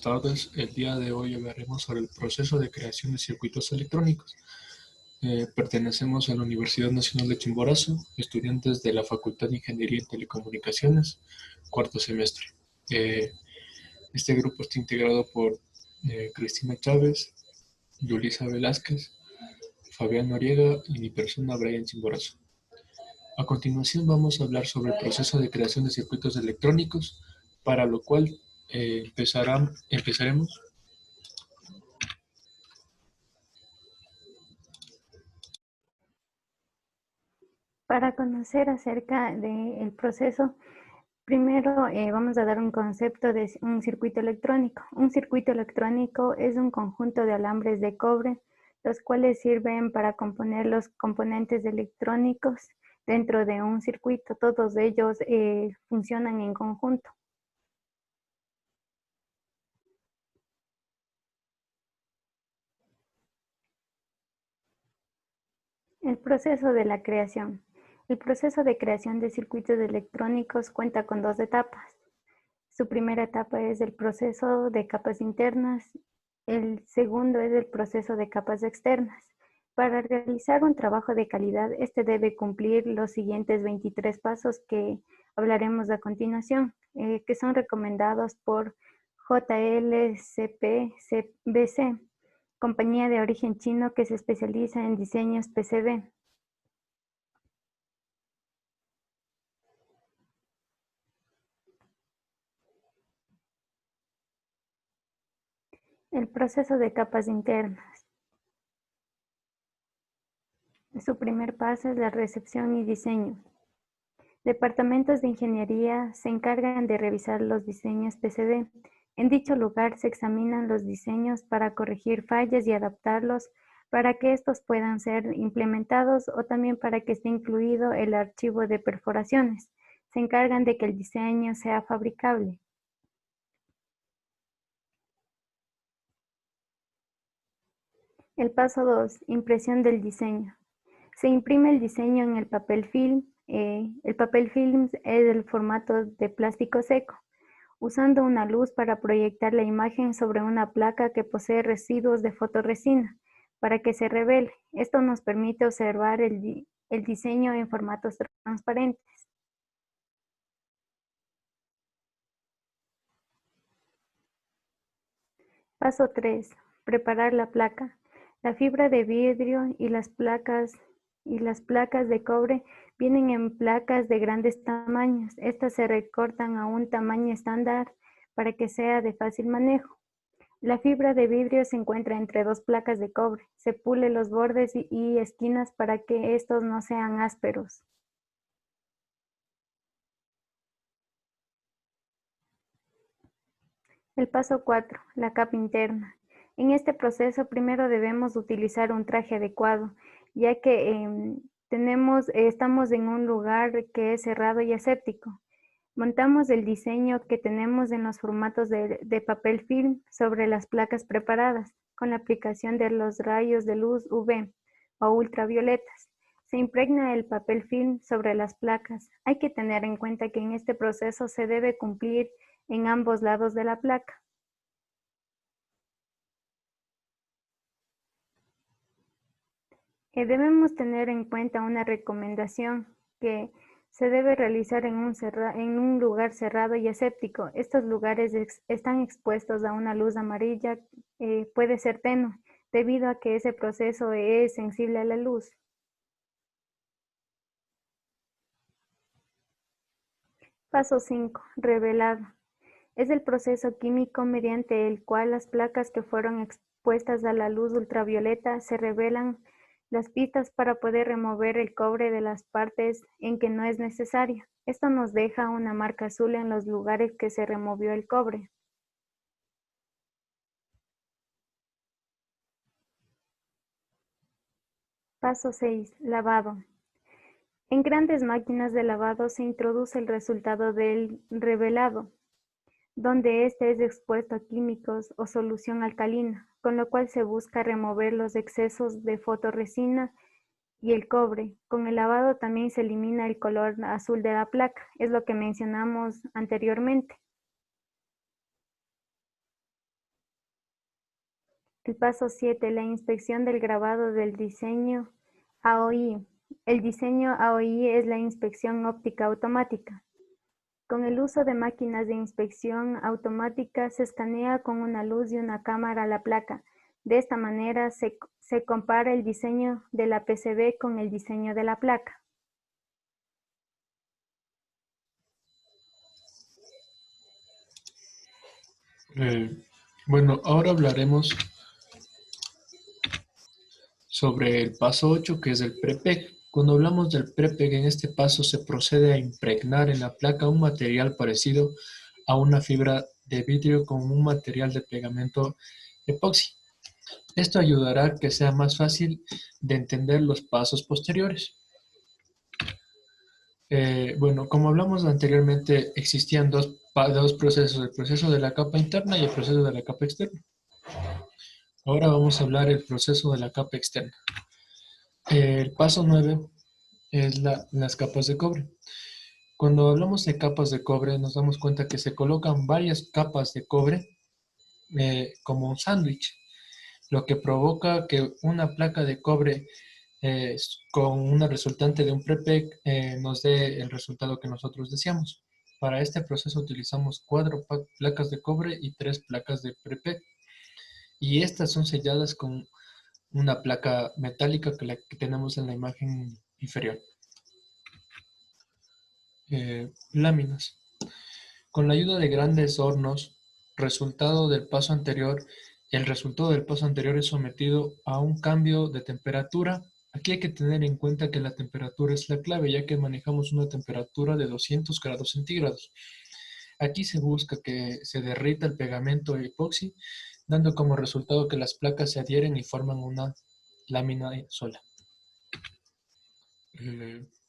tardes. El día de hoy hablaremos sobre el proceso de creación de circuitos electrónicos. Pertenecemos a la Universidad Nacional de Chimborazo, estudiantes de la Facultad de Ingeniería y Telecomunicaciones, cuarto semestre. Este grupo está integrado por Cristina Chávez, Yulisa Velázquez, Fabián Noriega y mi persona, Brian Chimborazo. A continuación vamos a hablar sobre el proceso de creación de circuitos electrónicos, para lo cual empezaremos. Para conocer acerca del proceso, primero vamos a dar un concepto de un circuito electrónico. Un circuito electrónico es un conjunto de alambres de cobre, los cuales sirven para componer los componentes electrónicos dentro de un circuito. Todos ellos funcionan en conjunto. El proceso de la creación. El proceso de creación de circuitos electrónicos cuenta con dos etapas. Su primera etapa es el proceso de capas internas, el segundo es el proceso de capas externas. Para realizar un trabajo de calidad, este debe cumplir los siguientes 23 pasos que hablaremos a continuación, que son recomendados por JLCPBC, compañía de origen chino que se especializa en diseños PCB. El proceso de capas internas. Su primer paso es la recepción y diseño. Departamentos de ingeniería se encargan de revisar los diseños PCB. En dicho lugar se examinan los diseños para corregir fallas y adaptarlos para que estos puedan ser implementados o también para que esté incluido el archivo de perforaciones. Se encargan de que el diseño sea fabricable. El paso 2, impresión del diseño. Se imprime el diseño en el papel film. El papel film es el formato de plástico seco, usando una luz para proyectar la imagen sobre una placa que posee residuos de fotorresina para que se revele. Esto nos permite observar el diseño en formatos transparentes. Paso 3. Preparar la placa. La fibra de vidrio y las placas de cobre vienen en placas de grandes tamaños. Estas se recortan a un tamaño estándar para que sea de fácil manejo. La fibra de vidrio se encuentra entre dos placas de cobre. Se pule los bordes y esquinas para que estos no sean ásperos. El paso 4. La capa interna. En este proceso primero debemos utilizar un traje adecuado, ya que estamos en un lugar que es cerrado y aséptico. Montamos el diseño que tenemos en los formatos de papel film sobre las placas preparadas, con la aplicación de los rayos de luz UV o ultravioletas. Se impregna el papel film sobre las placas. Hay que tener en cuenta que en este proceso se debe cumplir en ambos lados de la placa. Debemos tener en cuenta una recomendación que se debe realizar en un lugar cerrado y aséptico. Estos lugares están expuestos a una luz amarilla, puede ser tenue, debido a que ese proceso es sensible a la luz. Paso 5. Revelado. Es el proceso químico mediante el cual las placas que fueron expuestas a la luz ultravioleta se revelan las pistas para poder remover el cobre de las partes en que no es necesario. Esto nos deja una marca azul en los lugares que se removió el cobre. Paso 6. Lavado. En grandes máquinas de lavado se introduce el resultado del revelado, donde este es expuesto a químicos o solución alcalina, con lo cual se busca remover los excesos de fotorresina y el cobre. Con el lavado también se elimina el color azul de la placa, es lo que mencionamos anteriormente. El paso 7, la inspección del grabado del diseño AOI. El diseño AOI es la inspección óptica automática. Con el uso de máquinas de inspección automática se escanea con una luz y una cámara la placa. De esta manera se compara el diseño de la PCB con el diseño de la placa. Bueno, ahora hablaremos sobre el paso 8, que es el prepeg. Cuando hablamos del prepeg, en este paso se procede a impregnar en la placa un material parecido a una fibra de vidrio con un material de pegamento epoxi. Esto ayudará a que sea más fácil de entender los pasos posteriores. Bueno, como hablamos anteriormente, existían dos procesos, el proceso de la capa interna y el proceso de la capa externa. Ahora vamos a hablar del proceso de la capa externa. El paso 9 es las capas de cobre. Cuando hablamos de capas de cobre, nos damos cuenta que se colocan varias capas de cobre como un sándwich, lo que provoca que una placa de cobre con una resultante de un prepeg nos dé el resultado que nosotros deseamos. Para este proceso utilizamos 4 placas de cobre y 3 placas de prepeg. Y estas son selladas con una placa metálica que la que tenemos en la imagen inferior. Láminas. Con la ayuda de grandes hornos, el resultado del paso anterior es sometido a un cambio de temperatura. Aquí hay que tener en cuenta que la temperatura es la clave, ya que manejamos una temperatura de 200 grados centígrados. Aquí se busca que se derrita el pegamento epoxi, dando como resultado que las placas se adhieren y forman una lámina sola.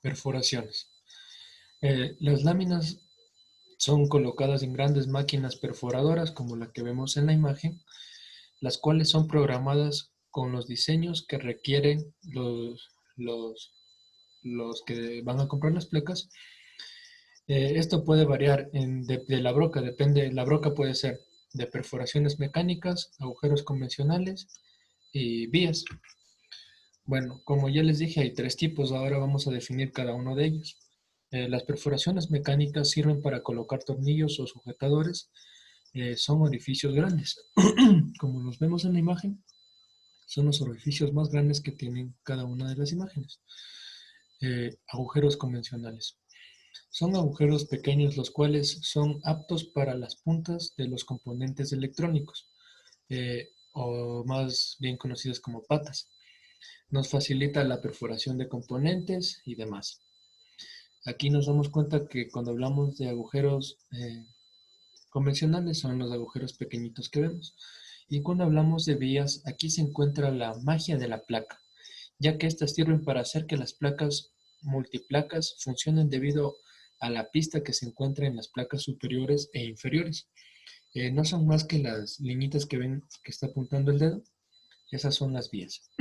Perforaciones. Las láminas son colocadas en grandes máquinas perforadoras como la que vemos en la imagen, las cuales son programadas con los diseños que requieren los que van a comprar las placas. Esto puede variar de la broca, depende, la broca puede ser de perforaciones mecánicas, agujeros convencionales y vías. Bueno, como ya les dije, hay 3 tipos, ahora vamos a definir cada uno de ellos. Las perforaciones mecánicas sirven para colocar tornillos o sujetadores. Son orificios grandes. Como los vemos en la imagen, son los orificios más grandes que tienen cada una de las imágenes. Agujeros convencionales. Son agujeros pequeños los cuales son aptos para las puntas de los componentes electrónicos, o más bien conocidos como patas. Nos facilita la perforación de componentes y demás. Aquí nos damos cuenta que cuando hablamos de agujeros convencionales son los agujeros pequeñitos que vemos. Y cuando hablamos de vías, aquí se encuentra la magia de la placa, ya que estas sirven para hacer que las placas multiplacas funcionen debido a la pista que se encuentra en las placas superiores e inferiores. No son más que las liñitas que ven que está apuntando el dedo. Esas son las vías.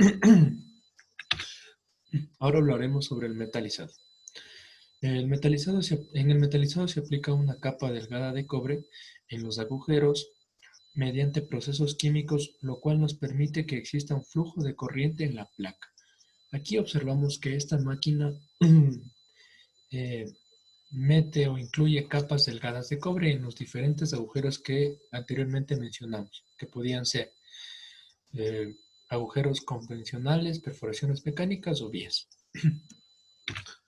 Ahora hablaremos sobre el metalizado. En el metalizado se aplica una capa delgada de cobre en los agujeros mediante procesos químicos, lo cual nos permite que exista un flujo de corriente en la placa. Aquí observamos que esta máquina mete o incluye capas delgadas de cobre en los diferentes agujeros que anteriormente mencionamos, que podían ser agujeros convencionales, perforaciones mecánicas o vías.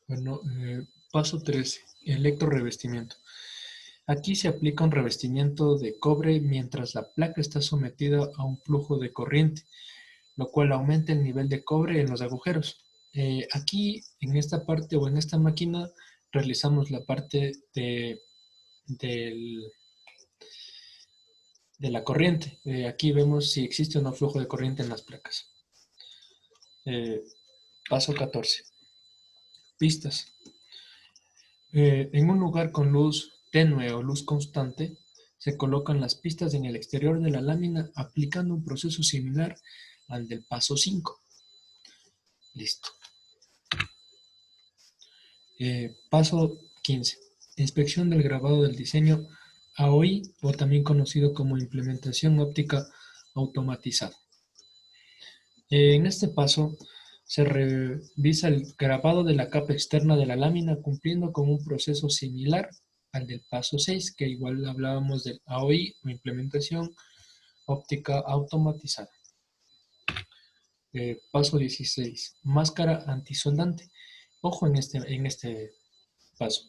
Bueno, paso 13, electrorevestimiento. Aquí se aplica un revestimiento de cobre mientras la placa está sometida a un flujo de corriente, lo cual aumenta el nivel de cobre en los agujeros. Aquí, en esta parte o en esta máquina, realizamos la parte de la corriente. Aquí vemos si existe o no flujo de corriente en las placas. Paso 14. Pistas. En un lugar con luz tenue o luz constante, se colocan las pistas en el exterior de la lámina aplicando un proceso similar al del paso 5. Listo. Paso 15. Inspección del grabado del diseño AOI, o también conocido como implementación óptica automatizada. En este paso se revisa el grabado de la capa externa de la lámina cumpliendo con un proceso similar al del paso 6, que igual hablábamos del AOI o implementación óptica automatizada. Paso 16. Máscara antisoldante. Ojo en este paso,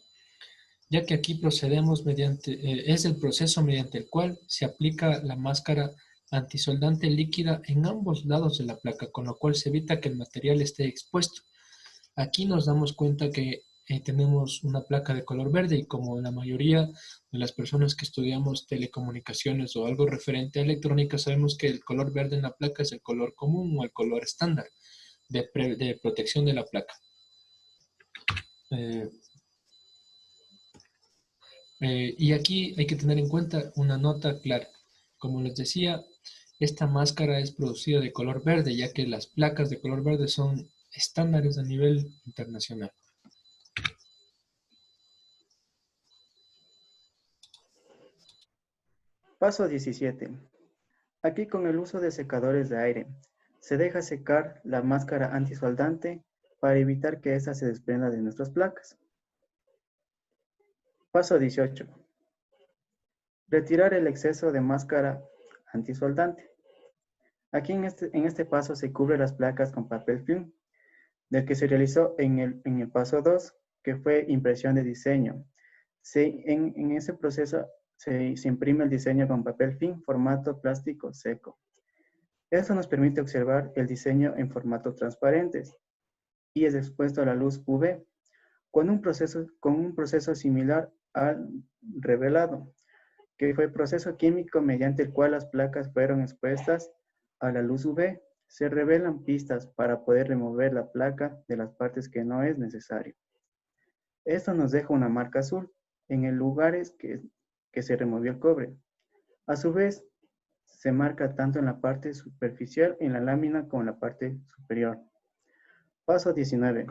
ya que aquí procedemos mediante, es el proceso mediante el cual se aplica la máscara antisoldante líquida en ambos lados de la placa, con lo cual se evita que el material esté expuesto. Aquí nos damos cuenta que tenemos una placa de color verde y como la mayoría de las personas que estudiamos telecomunicaciones o algo referente a electrónica, sabemos que el color verde en la placa es el color común o el color estándar de protección de la placa. Eh, y aquí hay que tener en cuenta una nota clara. Como les decía, esta máscara es producida de color verde, ya que las placas de color verde son estándares a nivel internacional. Paso 17. Aquí con el uso de secadores de aire, se deja secar la máscara antisoldante para evitar que ésta se desprenda de nuestras placas. Paso 18. Retirar el exceso de máscara antisoldante. Aquí en este paso se cubre las placas con papel film, del que se realizó en el paso 2, que fue impresión de diseño. En ese proceso se imprime el diseño con papel film, formato plástico seco. Esto nos permite observar el diseño en formatos transparentes y es expuesto a la luz UV con un proceso similar al revelado, que fue el proceso químico mediante el cual las placas fueron expuestas a la luz UV. Se revelan pistas para poder remover la placa de las partes que no es necesario. Esto nos deja una marca azul en el lugares que se removió el cobre. A su vez, se marca tanto en la parte superficial en la lámina como en la parte superior. Paso 19.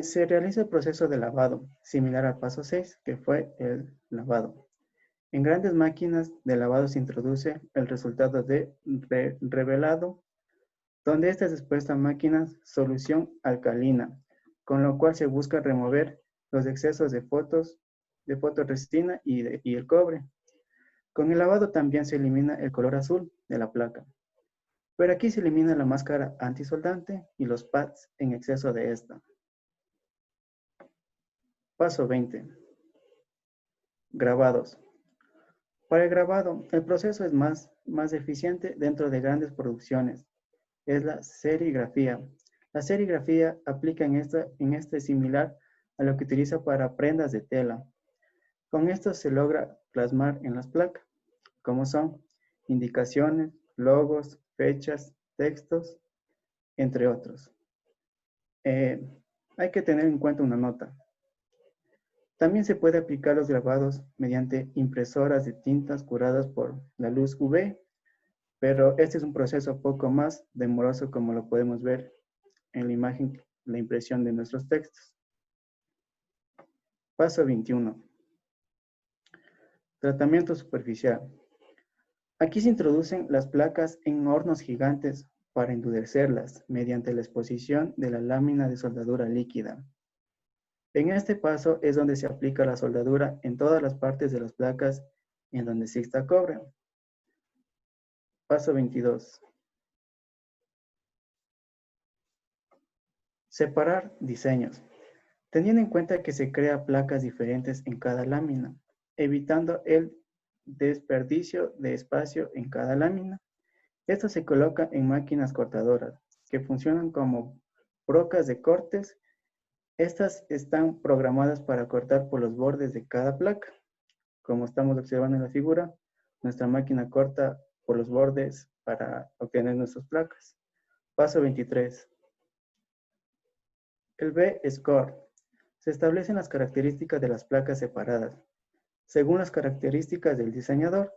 Se realiza el proceso de lavado, similar al paso 6, que fue el lavado. En grandes máquinas de lavado se introduce el resultado de revelado, donde esta es expuesta a máquinas solución alcalina, con lo cual se busca remover los excesos de fotoresina y el cobre. Con el lavado también se elimina el color azul de la placa, pero aquí se elimina la máscara antisoldante y los pads en exceso de esta. Paso 20. Grabados. Para el grabado, el proceso es más eficiente dentro de grandes producciones. Es la serigrafía. La serigrafía aplica en este similar a lo que utiliza para prendas de tela. Con esto se logra plasmar en las placas, como son indicaciones, logos, fechas, textos, entre otros. Hay que tener en cuenta una nota. También se puede aplicar los grabados mediante impresoras de tintas curadas por la luz UV, pero este es un proceso poco más demoroso como lo podemos ver en la imagen, la impresión de nuestros textos. Paso 21. Tratamiento superficial. Aquí se introducen las placas en hornos gigantes para endurecerlas mediante la exposición de la lámina de soldadura líquida. En este paso es donde se aplica la soldadura en todas las partes de las placas en donde exista cobre. Paso 22. Separar diseños. Teniendo en cuenta que se crea placas diferentes en cada lámina, evitando el desperdicio de espacio en cada lámina. Esto se coloca en máquinas cortadoras, que funcionan como brocas de cortes. Estas están programadas para cortar por los bordes de cada placa. Como estamos observando en la figura, nuestra máquina corta por los bordes para obtener nuestras placas. Paso 23. El B-Score. Se establecen las características de las placas separadas, según las características del diseñador,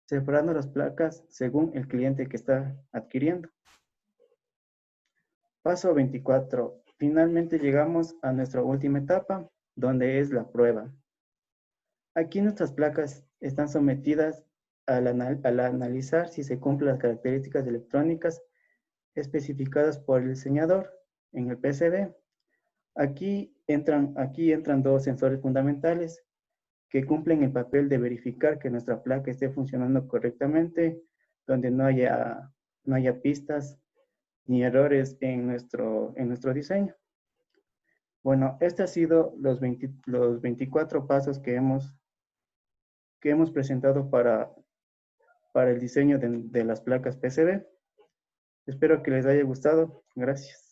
separando las placas según el cliente que está adquiriendo. Paso 24. Finalmente llegamos a nuestra última etapa, donde es la prueba. Aquí nuestras placas están sometidas al analizar si se cumplen las características electrónicas especificadas por el diseñador en el PCB. Aquí entran dos sensores fundamentales que cumplen el papel de verificar que nuestra placa esté funcionando correctamente, donde no haya pistas ni errores en nuestro diseño. Bueno, este ha sido los 24 pasos que hemos presentado para el diseño de las placas PCB. Espero que les haya gustado. Gracias.